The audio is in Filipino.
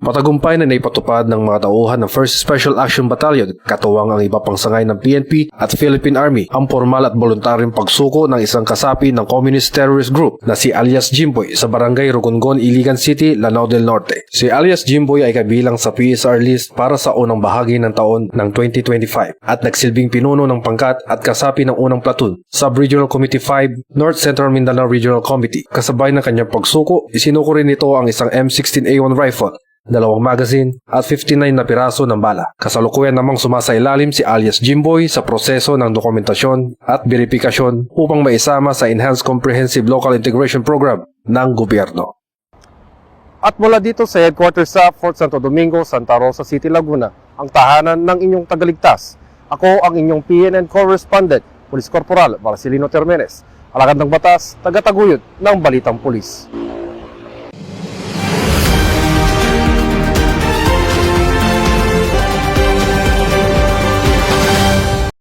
Matagumpay na naipatupad ng mga tauhan ng 1st Special Action Battalion, katuwang ang iba pang sangay ng PNP at Philippine Army, ang formal at voluntaryong pagsuko ng isang kasapi ng Communist Terrorist Group na si alias Jimboy sa Barangay Rugungon, Iligan City, Lanao del Norte. Si alias Jimboy ay kabilang sa PSR list para sa unang bahagi ng taon ng 2025 at nagsilbing pinuno ng pangkat at kasapi ng unang platoon, Sub-Regional Committee 5, North Central Mindanao Regional Committee. Kasabay ng kanyang pagsuko, isinuko rin ito ang isang M16A1 rifle, 2 magazine at 59 na piraso ng bala. Kasalukuyan namang sumasailalim si alias Jimboy sa proseso ng dokumentasyon at verifikasyon upang maisama sa Enhanced Comprehensive Local Integration Program ng gobyerno. At mula dito sa headquarters sa Fort Santo Domingo, Santa Rosa City, Laguna, ang tahanan ng inyong tagaligtas. Ako ang inyong PNN correspondent, Police Corporal Marcelino Termenes, alagad ng batas, taga-taguyod ng Balitang Pulis.